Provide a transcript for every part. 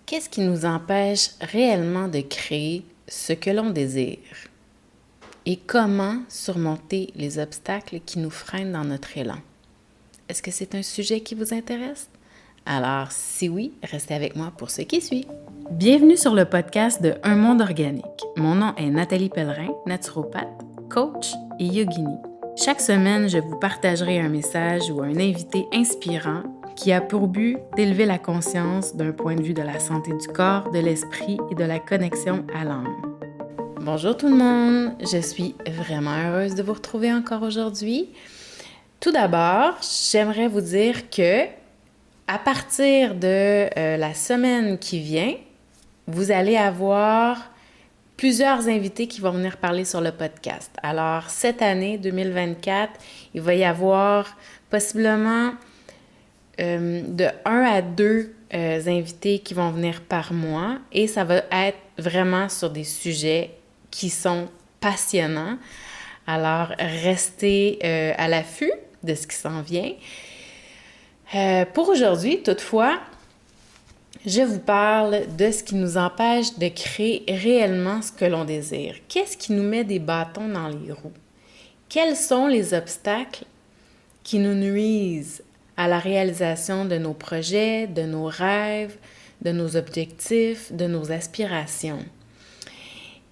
Qu'est-ce qui nous empêche réellement de créer ce que l'on désire? Et comment surmonter les obstacles qui nous freinent dans notre élan? Est-ce que c'est un sujet qui vous intéresse? Alors, si oui, restez avec moi pour ce qui suit. Bienvenue sur le podcast de Un monde organique. Mon nom est Nathalie Pellerin, naturopathe, coach et yogini. Chaque semaine, je vous partagerai un message ou un invité inspirant qui a pour but d'élever la conscience d'un point de vue de la santé du corps, de l'esprit et de la connexion à l'âme. Bonjour tout le monde, je suis vraiment heureuse de vous retrouver encore aujourd'hui. Tout d'abord, j'aimerais vous dire que à partir de la semaine qui vient, vous allez avoir plusieurs invités qui vont venir parler sur le podcast. Alors, cette année, 2024, il va y avoir possiblement de 1 à 2 invités qui vont venir par mois et ça va être vraiment sur des sujets qui sont passionnants. Alors, restez à l'affût de ce qui s'en vient. Pour aujourd'hui, toutefois, je vous parle de ce qui nous empêche de créer réellement ce que l'on désire. Qu'est-ce qui nous met des bâtons dans les roues? Quels sont les obstacles qui nous nuisent à la réalisation de nos projets, de nos rêves, de nos objectifs, de nos aspirations?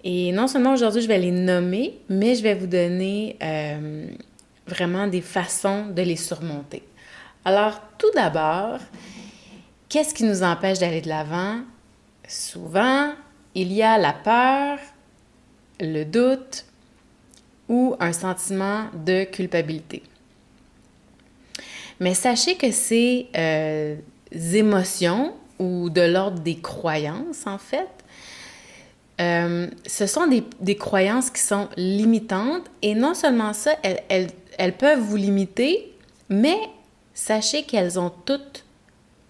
Et non seulement aujourd'hui, je vais les nommer, mais je vais vous donner vraiment des façons de les surmonter. Alors, tout d'abord, qu'est-ce qui nous empêche d'aller de l'avant? Souvent, il y a la peur, le doute ou un sentiment de culpabilité. Mais sachez que ces émotions ou de l'ordre des croyances, en fait, ce sont des croyances qui sont limitantes et non seulement ça, elles peuvent vous limiter, mais sachez qu'elles ont toutes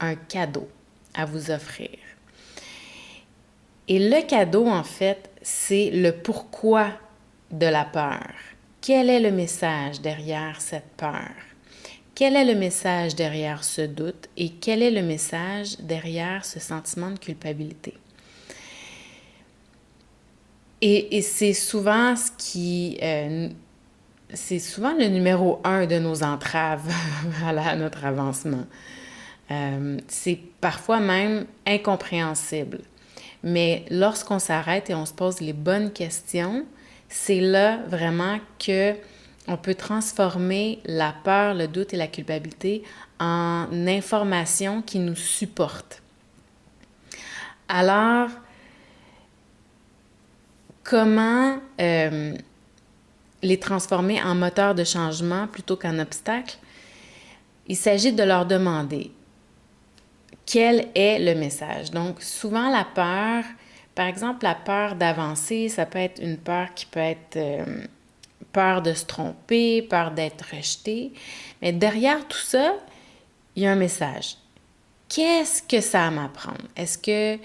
un cadeau à vous offrir. Et le cadeau, en fait, c'est le pourquoi de la peur. Quel est le message derrière cette peur? Quel est le message derrière ce doute et quel est le message derrière ce sentiment de culpabilité? Et c'est souvent c'est souvent le numéro 1 de nos entraves à notre avancement. C'est parfois même incompréhensible. Mais lorsqu'on s'arrête et on se pose les bonnes questions, c'est là vraiment que on peut transformer la peur, le doute et la culpabilité en informations qui nous supportent. Alors, comment les transformer en moteur de changement plutôt qu'en obstacle? Il s'agit de leur demander quel est le message. Donc, souvent, la peur, par exemple, la peur d'avancer, ça peut être une peur qui peut être peur de se tromper, peur d'être rejeté. Mais derrière tout ça, il y a un message. Qu'est-ce que ça a à m'apprendre? Est-ce que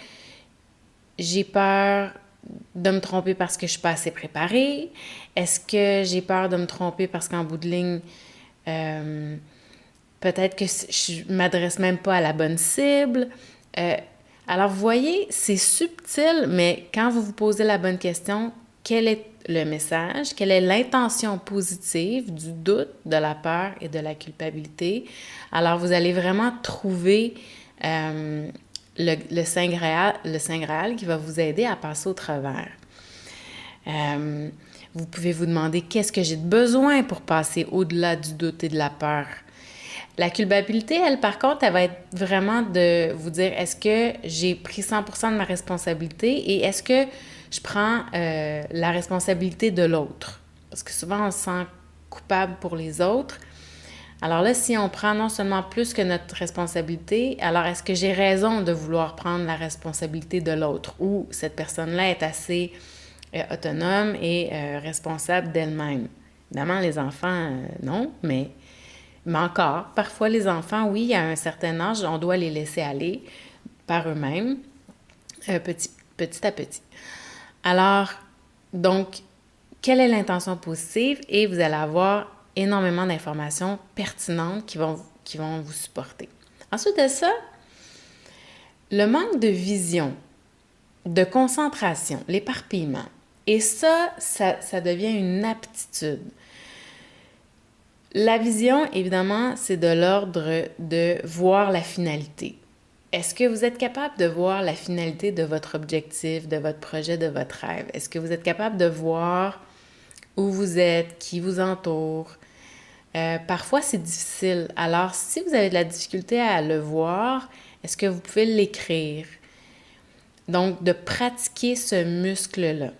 j'ai peur de me tromper parce que je suis pas assez préparée? Est-ce que j'ai peur de me tromper parce qu'en bout de ligne, peut-être que je m'adresse même pas à la bonne cible? Alors, vous voyez, c'est subtil, mais quand vous vous posez la bonne question, quel est le message? Quelle est l'intention positive du doute, de la peur et de la culpabilité? Alors, vous allez vraiment trouver le Saint Graal qui va vous aider à passer au travers. Vous pouvez vous demander qu'est-ce que j'ai de besoin pour passer au-delà du doute et de la peur. La culpabilité, elle, par contre, elle va être vraiment de vous dire est-ce que j'ai pris 100% de ma responsabilité et est-ce que je prends la responsabilité de l'autre? Parce que souvent, on se sent coupable pour les autres. Alors là, si on prend non seulement plus que notre responsabilité, alors est-ce que j'ai raison de vouloir prendre la responsabilité de l'autre ou cette personne-là est assez autonome et responsable d'elle-même? Évidemment, les enfants, non, mais encore, parfois les enfants, oui, à un certain âge, on doit les laisser aller par eux-mêmes, petit à petit. Alors, donc, quelle est l'intention positive? Et vous allez avoir énormément d'informations pertinentes qui vont vous supporter. Ensuite de ça, Le manque de vision, de concentration, l'éparpillement, et ça devient une aptitude. La vision, évidemment, c'est de l'ordre de voir la finalité. Est-ce que vous êtes capable de voir la finalité de votre objectif, de votre projet, de votre rêve? Est-ce que vous êtes capable de voir où vous êtes, qui vous entoure? Parfois, c'est difficile. Alors, si vous avez de la difficulté à le voir, est-ce que vous pouvez l'écrire? Donc, de pratiquer ce muscle-là.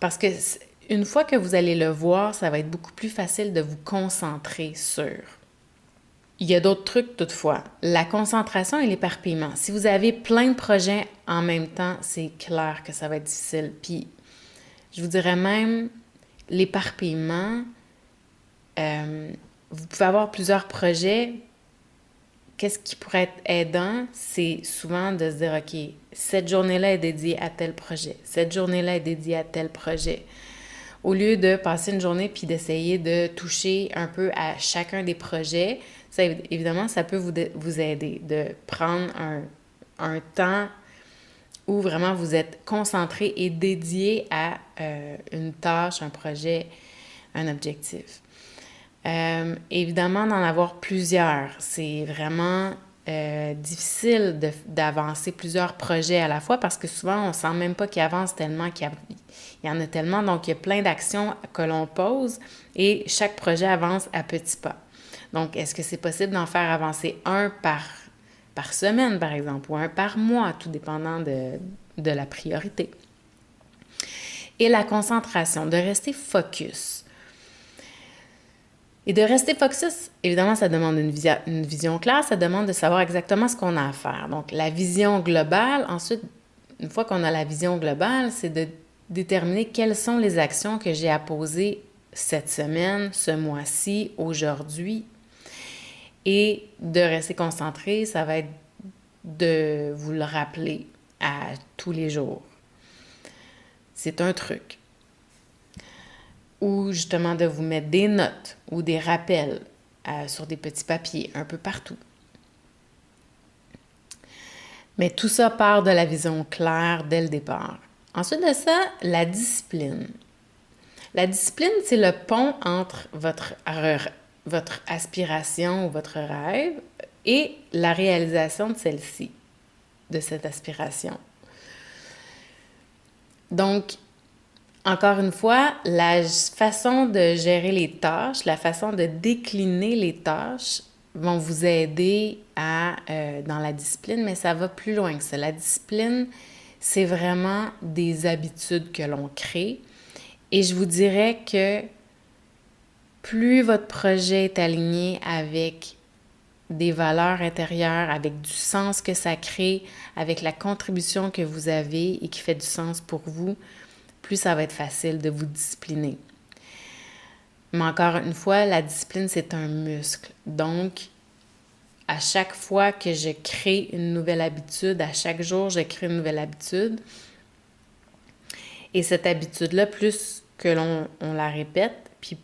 Parce que une fois que vous allez le voir, ça va être beaucoup plus facile de vous concentrer sur. Il y a d'autres trucs toutefois. La concentration et l'éparpillement. Si vous avez plein de projets en même temps, c'est clair que ça va être difficile. Puis, je vous dirais même, l'éparpillement, vous pouvez avoir plusieurs projets. Qu'est-ce qui pourrait être aidant? C'est souvent de se dire, OK, cette journée-là est dédiée à tel projet. Cette journée-là est dédiée à tel projet. Au lieu de passer une journée puis d'essayer de toucher un peu à chacun des projets, ça, évidemment, ça peut vous aider de prendre un temps où vraiment vous êtes concentré et dédié à une tâche, un projet, un objectif. Évidemment, d'en avoir plusieurs. C'est vraiment difficile d'avancer plusieurs projets à la fois parce que souvent, on ne sent même pas qu'ils avancent tellement, qu'il y en a tellement. Donc, il y a plein d'actions que l'on pose et chaque projet avance à petits pas. Donc, est-ce que c'est possible d'en faire avancer un par semaine, par exemple, ou un par mois, tout dépendant de la priorité? Et la concentration, de rester focus. Et de rester focus, évidemment, ça demande une vision claire, ça demande de savoir exactement ce qu'on a à faire. Donc, la vision globale, ensuite, une fois qu'on a la vision globale, c'est de déterminer quelles sont les actions que j'ai à poser cette semaine, ce mois-ci, aujourd'hui. Et de rester concentré, ça va être de vous le rappeler à tous les jours. C'est un truc. Ou justement de vous mettre des notes ou des rappels sur des petits papiers un peu partout. Mais tout ça part de la vision claire dès le départ. Ensuite de ça, la discipline. La discipline, c'est le pont entre votre aspiration ou votre rêve et la réalisation de celle-ci, de cette aspiration. Donc, encore une fois, la façon de gérer les tâches, la façon de décliner les tâches vont vous aider dans la discipline, mais ça va plus loin que ça. La discipline, c'est vraiment des habitudes que l'on crée. Et je vous dirais que plus votre projet est aligné avec des valeurs intérieures, avec du sens que ça crée, avec la contribution que vous avez et qui fait du sens pour vous, plus ça va être facile de vous discipliner. Mais encore une fois, la discipline, c'est un muscle. Donc, à chaque fois que je crée une nouvelle habitude, à chaque jour, je crée une nouvelle habitude. Et cette habitude-là, plus que on la répète, puis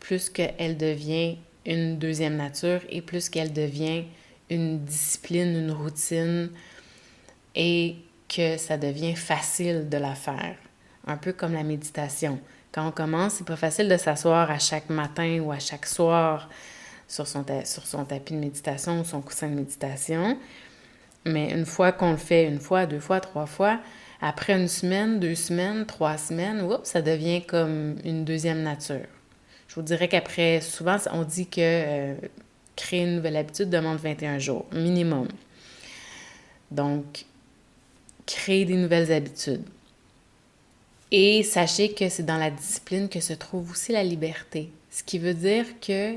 plus qu'elle devient une deuxième nature et plus qu'elle devient une discipline, une routine et que ça devient facile de la faire. Un peu comme la méditation. Quand on commence, c'est pas facile de s'asseoir à chaque matin ou à chaque soir sur son tapis de méditation ou son coussin de méditation. Mais une fois qu'on le fait une fois, deux fois, trois fois, après une semaine, 2 semaines, 3 semaines, ça devient comme une deuxième nature. Je vous dirais qu'après, souvent, on dit que créer une nouvelle habitude demande 21 jours, minimum. Donc, créer des nouvelles habitudes. Et sachez que c'est dans la discipline que se trouve aussi la liberté. Ce qui veut dire que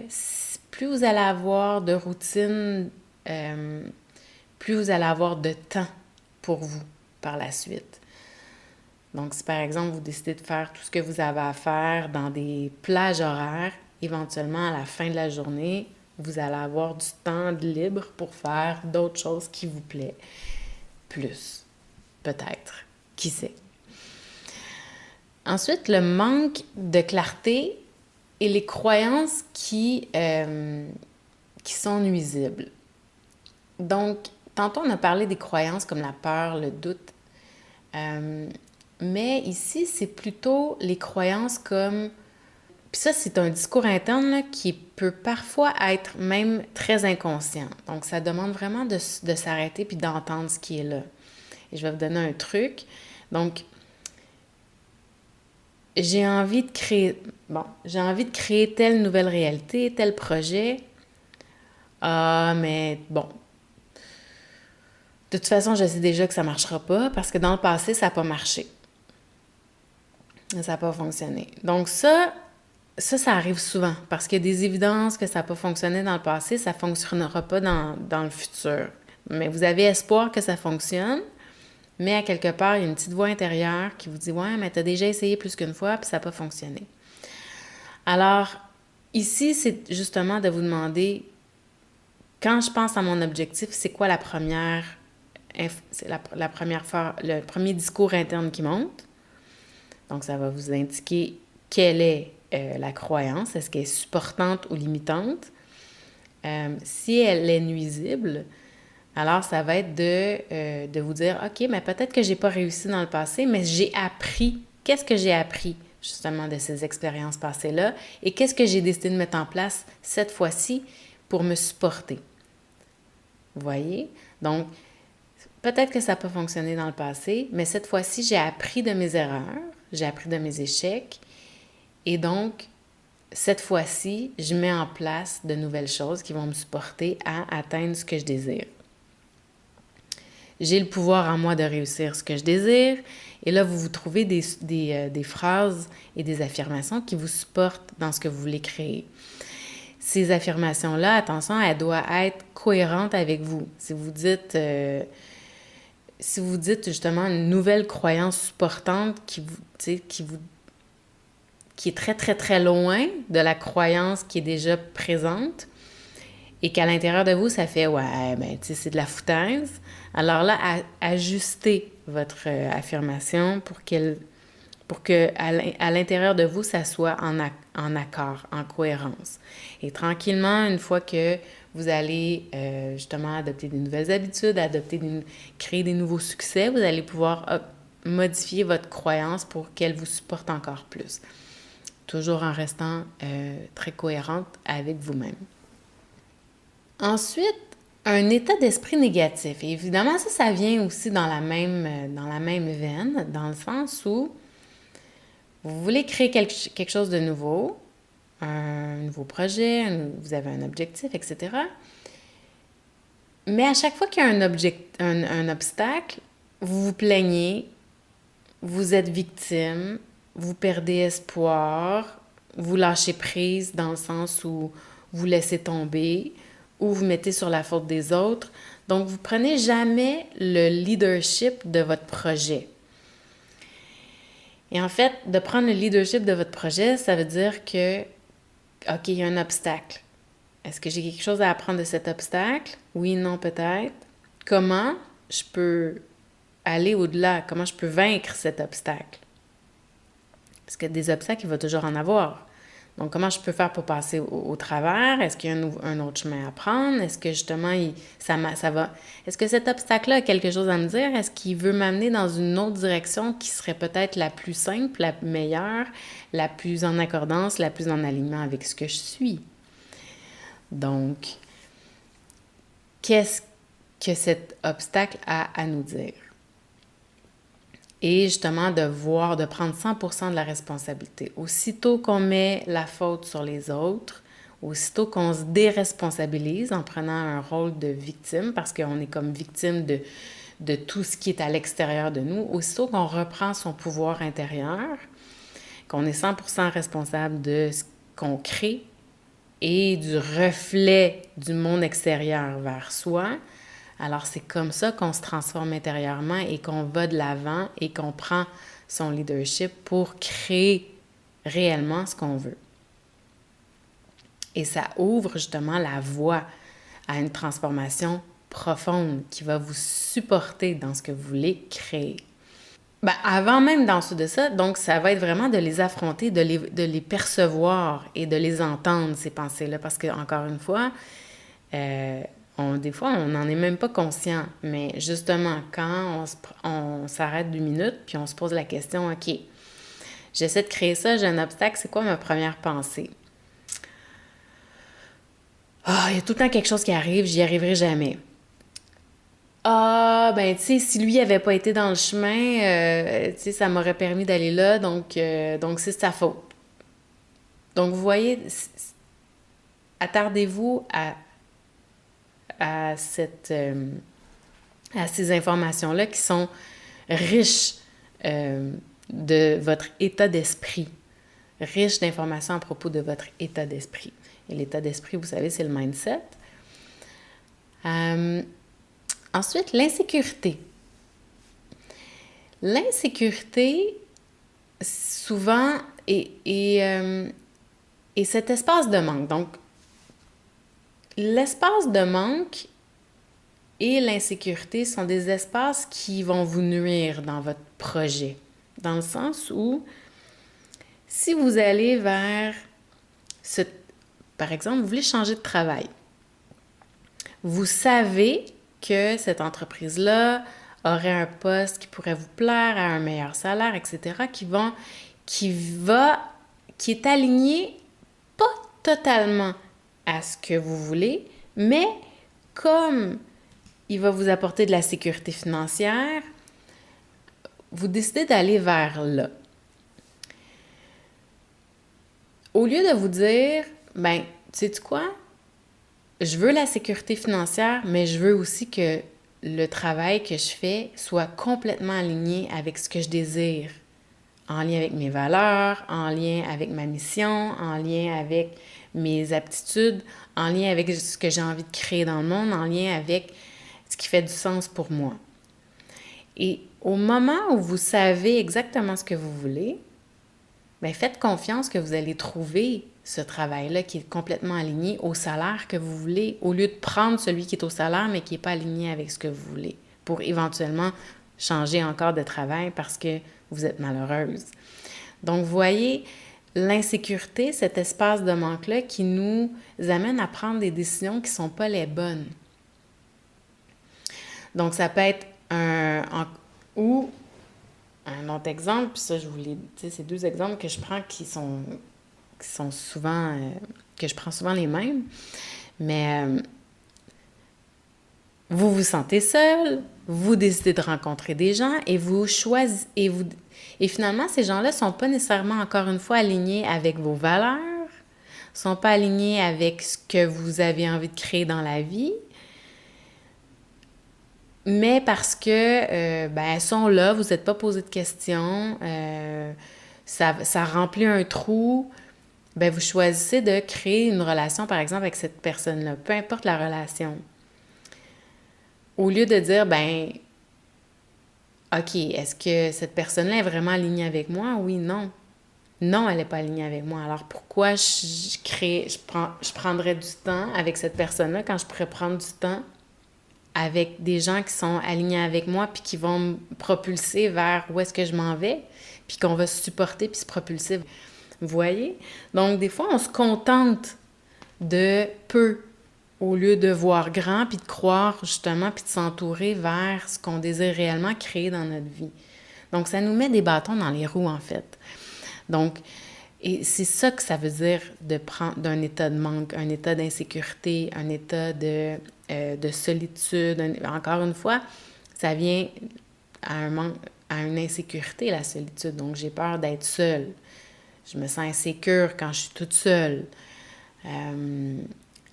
plus vous allez avoir de routine, plus vous allez avoir de temps pour vous par la suite. Donc, si par exemple, vous décidez de faire tout ce que vous avez à faire dans des plages horaires, éventuellement, à la fin de la journée, vous allez avoir du temps libre pour faire d'autres choses qui vous plaisent. Plus, peut-être. Qui sait? Ensuite, le manque de clarté et les croyances qui sont nuisibles. Donc, tantôt, on a parlé des croyances comme la peur, le doute. Mais ici, c'est plutôt les croyances comme... Puis ça, c'est un discours interne là, qui peut parfois être même très inconscient. Donc, ça demande vraiment de s'arrêter puis d'entendre ce qui est là. Et je vais vous donner un truc. Donc, j'ai envie de créer... Bon, j'ai envie de créer telle nouvelle réalité, tel projet. Ah, mais bon, de toute façon, je sais déjà que ça ne marchera pas parce que dans le passé, ça n'a pas marché. Ça n'a pas fonctionné. Donc ça arrive souvent parce qu'il y a des évidences que ça n'a pas fonctionné dans le passé, ça ne fonctionnera pas dans le futur. Mais vous avez espoir que ça fonctionne, mais à quelque part, il y a une petite voix intérieure qui vous dit « Ouais, mais tu as déjà essayé plus qu'une fois puis ça n'a pas fonctionné. » Alors, ici, c'est justement de vous demander, quand je pense à mon objectif, c'est quoi la première fois, le premier discours interne qui monte. Donc, ça va vous indiquer quelle est la croyance. Est-ce qu'elle est supportante ou limitante? Si elle est nuisible, alors ça va être de vous dire, OK, mais peut-être que j'ai pas réussi dans le passé, mais j'ai appris. Qu'est-ce que j'ai appris justement de ces expériences passées-là? Et qu'est-ce que j'ai décidé de mettre en place cette fois-ci pour me supporter? Vous voyez? Donc, peut-être que ça n'a pas fonctionné dans le passé, mais cette fois-ci, j'ai appris de mes erreurs, j'ai appris de mes échecs. Et donc, cette fois-ci, je mets en place de nouvelles choses qui vont me supporter à atteindre ce que je désire. J'ai le pouvoir en moi de réussir ce que je désire. Et là, vous trouvez des phrases et des affirmations qui vous supportent dans ce que vous voulez créer. Ces affirmations-là, attention, elles doivent être cohérentes avec vous. Si vous dites justement une nouvelle croyance supportante qui est très, très, très loin de la croyance qui est déjà présente et qu'à l'intérieur de vous, ça fait « ouais, ben, tu sais, c'est de la foutaise », alors là, ajustez votre affirmation pour que à l'intérieur de vous, ça soit en accord, en cohérence. Et tranquillement, une fois que vous allez justement adopter des nouvelles habitudes, créer des nouveaux succès, vous allez pouvoir modifier votre croyance pour qu'elle vous supporte encore plus. Toujours en restant très cohérente avec vous-même. Ensuite, un état d'esprit négatif. Et évidemment, ça vient aussi dans la même veine, dans le sens où vous voulez créer quelque chose de nouveau, un nouveau projet, vous avez un objectif, etc. Mais à chaque fois qu'il y a un obstacle, vous vous plaignez, vous êtes victime, vous perdez espoir, vous lâchez prise dans le sens où vous laissez tomber ou vous mettez sur la faute des autres. Donc, vous prenez jamais le leadership de votre projet. Et en fait, de prendre le leadership de votre projet, ça veut dire que, OK, il y a un obstacle. Est-ce que j'ai quelque chose à apprendre de cet obstacle? Oui, non, peut-être. Comment je peux aller au-delà? Comment je peux vaincre cet obstacle? Parce que des obstacles, il va toujours en avoir. Donc, comment je peux faire pour passer au travers? Est-ce qu'il y a un autre chemin à prendre? Est-ce que justement, ça va... Est-ce que cet obstacle-là a quelque chose à me dire? Est-ce qu'il veut m'amener dans une autre direction qui serait peut-être la plus simple, la meilleure, la plus en accordance, la plus en alignement avec ce que je suis? Donc, qu'est-ce que cet obstacle a à nous dire? Et justement, de prendre 100% de la responsabilité. Aussitôt qu'on met la faute sur les autres, aussitôt qu'on se déresponsabilise en prenant un rôle de victime, parce qu'on est comme victime de tout ce qui est à l'extérieur de nous, aussitôt qu'on reprend son pouvoir intérieur, qu'on est 100% responsable de ce qu'on crée et du reflet du monde extérieur vers soi, alors, c'est comme ça qu'on se transforme intérieurement et qu'on va de l'avant et qu'on prend son leadership pour créer réellement ce qu'on veut. Et ça ouvre justement la voie à une transformation profonde qui va vous supporter dans ce que vous voulez créer. Ben, avant même d'en dessous de ça, donc ça va être vraiment de les affronter, de les percevoir et de les entendre, ces pensées-là. Parce que, encore une fois, Des fois, on n'en est même pas conscient. Mais justement, quand on s'arrête 2 minutes, puis on se pose la question, OK, j'essaie de créer ça, j'ai un obstacle, c'est quoi ma première pensée? Ah, il y a tout le temps quelque chose qui arrive, j'y arriverai jamais. Ah, ben, tu sais, si lui avait pas été dans le chemin, tu sais, ça m'aurait permis d'aller là, donc c'est sa faute. Donc, vous voyez, attardez-vous à à ces informations-là qui sont riches de votre état d'esprit, riches d'informations à propos de votre état d'esprit. Et l'état d'esprit, vous savez, c'est le mindset. Ensuite, l'insécurité. L'insécurité, souvent, est cet espace de manque. Donc, l'espace de manque et l'insécurité sont des espaces qui vont vous nuire dans votre projet. Dans le sens où, si vous allez vers par exemple, vous voulez changer de travail. Vous savez que cette entreprise-là aurait un poste qui pourrait vous plaire, à un meilleur salaire, etc., qui est aligné pas totalement à ce que vous voulez, mais comme il va vous apporter de la sécurité financière, vous décidez d'aller vers là. Au lieu de vous dire, ben, tu sais-tu quoi? Je veux la sécurité financière, mais je veux aussi que le travail que je fais soit complètement aligné avec ce que je désire, en lien avec mes valeurs, en lien avec ma mission, en lien avec mes aptitudes, en lien avec ce que j'ai envie de créer dans le monde, en lien avec ce qui fait du sens pour moi. Et au moment où vous savez exactement ce que vous voulez, bien, faites confiance que vous allez trouver ce travail-là qui est complètement aligné au salaire que vous voulez, au lieu de prendre celui qui est au salaire, mais qui n'est pas aligné avec ce que vous voulez, pour éventuellement changer encore de travail parce que vous êtes malheureuse. Donc, vous voyez, l'insécurité, cet espace de manque-là qui nous amène à prendre des décisions qui ne sont pas les bonnes. Donc, ça peut être ou un autre exemple, puis ça, je voulais, tu sais, c'est 2 exemples que je prends qui sont souvent, que je prends souvent les mêmes, mais vous vous sentez seul, vous décidez de rencontrer des gens et vous choisissez, et finalement, ces gens-là ne sont pas nécessairement, encore une fois, alignés avec vos valeurs, ne sont pas alignés avec ce que vous avez envie de créer dans la vie, mais parce que, elles sont là, vous n'êtes pas posé de questions, ça remplit un trou, ben vous choisissez de créer une relation, par exemple, avec cette personne-là, peu importe la relation. Au lieu de dire, ben, OK, est-ce que cette personne-là est vraiment alignée avec moi? Oui, non. Non, elle n'est pas alignée avec moi. Alors pourquoi je prendrais du temps avec cette personne-là quand je pourrais prendre du temps avec des gens qui sont alignés avec moi puis qui vont me propulser vers où est-ce que je m'en vais, puis qu'on va se supporter puis se propulser. Vous voyez? Donc, des fois, on se contente de peu au lieu de voir grand puis de croire justement puis de s'entourer vers ce qu'on désire réellement créer dans notre vie. Donc, ça nous met des bâtons dans les roues, en fait. Donc, et c'est ça que ça veut dire de prendre d'un état de manque, un état d'insécurité, un état de solitude. Encore une fois, ça vient à une insécurité, la solitude. Donc, j'ai peur d'être seule. Je me sens insécure quand je suis toute seule.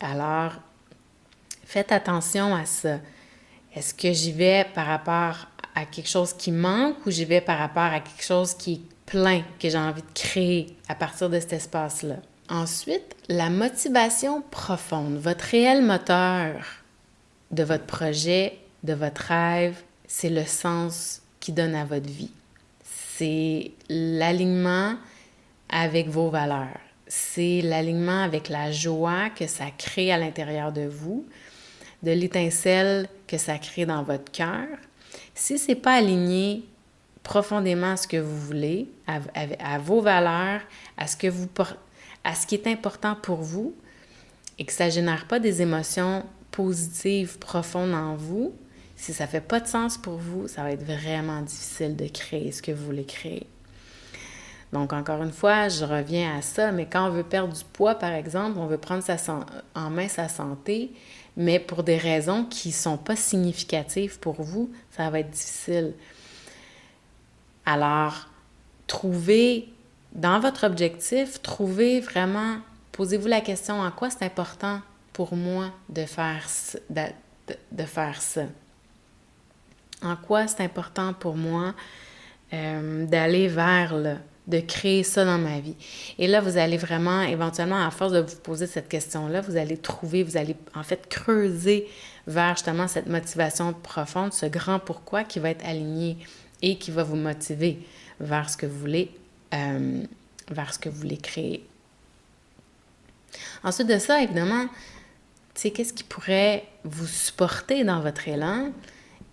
Alors, faites attention à ça. Est-ce que j'y vais par rapport à quelque chose qui manque ou j'y vais par rapport à quelque chose qui est plein, que j'ai envie de créer à partir de cet espace-là? Ensuite, la motivation profonde, votre réel moteur de votre projet, de votre rêve, c'est le sens qui donne à votre vie. C'est l'alignement avec vos valeurs. C'est l'alignement avec la joie que ça crée à l'intérieur de vous, de l'étincelle que ça crée dans votre cœur. Si ce n'est pas aligné profondément à ce que vous voulez, à vos valeurs, à ce qui est important pour vous, et que ça ne génère pas des émotions positive, profonde en vous, si ça ne fait pas de sens pour vous, ça va être vraiment difficile de créer ce que vous voulez créer. Donc, encore une fois, je reviens à ça, mais quand on veut perdre du poids, par exemple, on veut prendre en main sa santé, mais pour des raisons qui ne sont pas significatives pour vous, ça va être difficile. Alors, dans votre objectif, posez-vous la question, en quoi c'est important pour moi de faire ça? En quoi c'est important pour moi d'aller vers là, de créer ça dans ma vie? Et là, vous allez vraiment, éventuellement, à force de vous poser cette question-là, vous allez en fait creuser vers justement cette motivation profonde, ce grand pourquoi qui va être aligné et qui va vous motiver vers ce que vous voulez créer. Ensuite de ça, évidemment, qu'est-ce qui pourrait vous supporter dans votre élan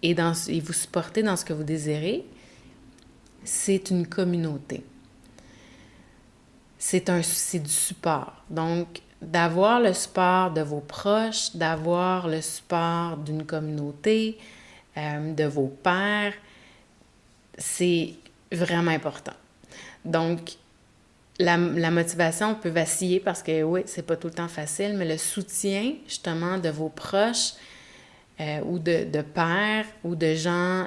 et vous supporter dans ce que vous désirez? C'est une communauté. C'est du support. Donc, d'avoir le support de vos proches, d'avoir le support d'une communauté, de vos pairs, c'est vraiment important. Donc, la motivation peut vaciller parce que oui, c'est pas tout le temps facile, mais le soutien justement de vos proches ou de pairs ou de gens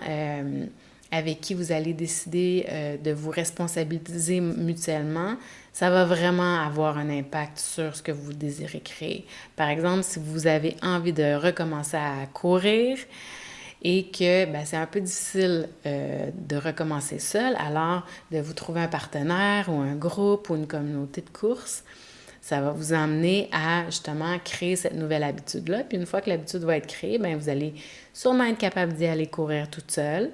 avec qui vous allez décider de vous responsabiliser mutuellement, ça va vraiment avoir un impact sur ce que vous désirez créer. Par exemple, si vous avez envie de recommencer à courir et que c'est un peu difficile de recommencer seul, alors de vous trouver un partenaire ou un groupe ou une communauté de course, ça va vous emmener à justement créer cette nouvelle habitude-là. Puis une fois que l'habitude va être créée, vous allez sûrement être capable d'y aller courir toute seule.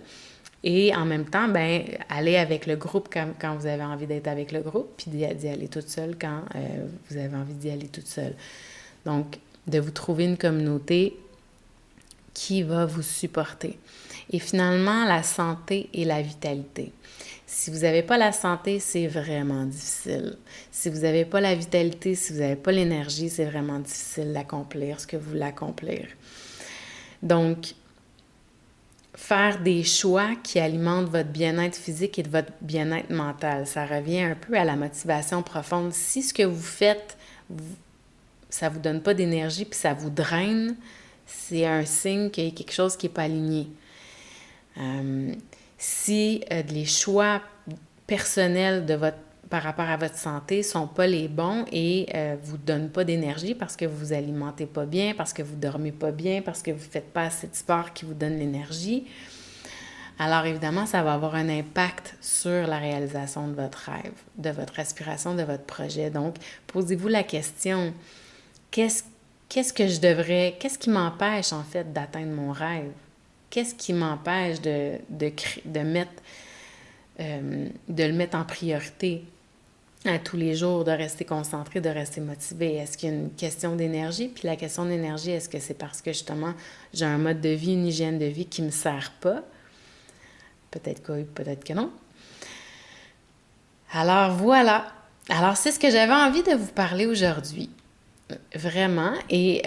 Et en même temps, aller avec le groupe quand vous avez envie d'être avec le groupe, puis d'y aller toute seule quand vous avez envie d'y aller toute seule. Donc, de vous trouver une communauté qui va vous supporter. Et finalement, la santé et la vitalité. Si vous n'avez pas la santé, c'est vraiment difficile. Si vous n'avez pas la vitalité, si vous n'avez pas l'énergie, c'est vraiment difficile d'accomplir ce que vous voulez accomplir. Donc, faire des choix qui alimentent votre bien-être physique et votre bien-être mental, ça revient un peu à la motivation profonde. Si ce que vous faites, ça ne vous donne pas d'énergie puis ça vous draine, c'est un signe qu'il y a quelque chose qui n'est pas aligné. Si les choix personnels par rapport à votre santé ne sont pas les bons et ne vous donnent pas d'énergie parce que vous ne vous alimentez pas bien, parce que vous ne dormez pas bien, parce que vous ne faites pas assez de sport qui vous donne l'énergie, alors évidemment, ça va avoir un impact sur la réalisation de votre rêve, de votre aspiration, de votre projet. Donc, posez-vous la question, qu'est-ce qui m'empêche en fait d'atteindre mon rêve? Qu'est-ce qui m'empêche de le mettre en priorité à tous les jours, de rester concentré, de rester motivé? Est-ce qu'il y a une question d'énergie? Puis la question d'énergie, est-ce que c'est parce que justement j'ai un mode de vie, une hygiène de vie qui ne me sert pas? Peut-être que oui, peut-être que non. Alors voilà. Alors c'est ce que j'avais envie de vous parler aujourd'hui. Vraiment. Et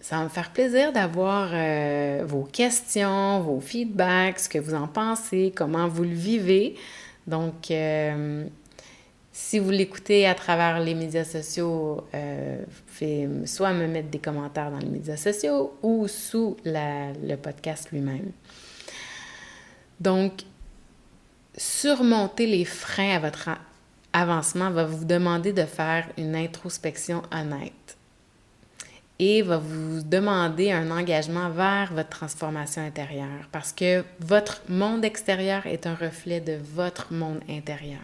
ça va me faire plaisir d'avoir vos questions, vos feedbacks, ce que vous en pensez, comment vous le vivez. Donc, si vous l'écoutez à travers les médias sociaux, vous pouvez soit me mettre des commentaires dans les médias sociaux ou sous le podcast lui-même. Donc, surmonter les freins à votre avancement va vous demander de faire une introspection honnête et va vous demander un engagement vers votre transformation intérieure parce que votre monde extérieur est un reflet de votre monde intérieur.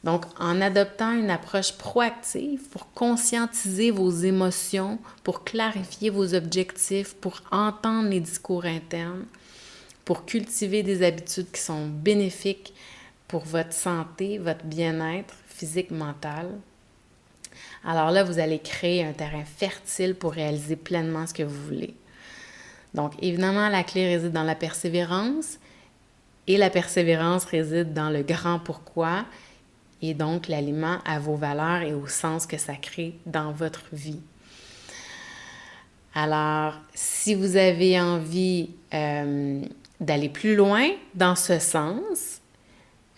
Donc, en adoptant une approche proactive pour conscientiser vos émotions, pour clarifier vos objectifs, pour entendre les discours internes, pour cultiver des habitudes qui sont bénéfiques pour votre santé, votre bien-être physique, mental. Alors là, vous allez créer un terrain fertile pour réaliser pleinement ce que vous voulez. Donc, évidemment, la clé réside dans la persévérance et la persévérance réside dans le grand pourquoi et donc l'aliment à vos valeurs et au sens que ça crée dans votre vie. Alors, si vous avez envie d'aller plus loin dans ce sens,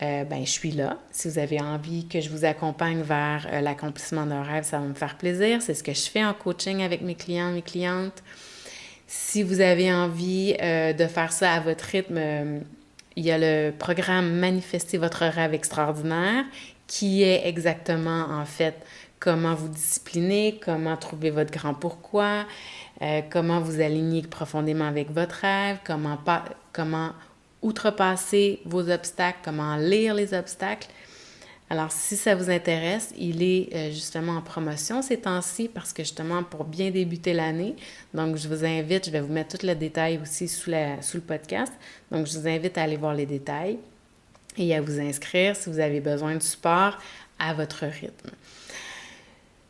ben, je suis là. Si vous avez envie que je vous accompagne vers l'accomplissement d'un rêve, ça va me faire plaisir. C'est ce que je fais en coaching avec mes clients, mes clientes. Si vous avez envie de faire ça à votre rythme, il y a le programme Manifester votre rêve extraordinaire qui est exactement en fait comment vous discipliner, comment trouver votre grand pourquoi, comment vous aligner profondément avec votre rêve, comment outrepasser vos obstacles, comment lire les obstacles. Alors, si ça vous intéresse, il est justement en promotion ces temps-ci parce que justement pour bien débuter l'année, donc je vous invite, je vais vous mettre tout le détail aussi sous le podcast, donc je vous invite à aller voir les détails et à vous inscrire si vous avez besoin de support à votre rythme.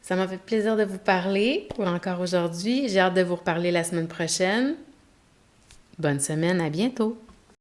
Ça m'a fait plaisir de vous parler pour encore aujourd'hui. J'ai hâte de vous reparler la semaine prochaine. Bonne semaine, à bientôt!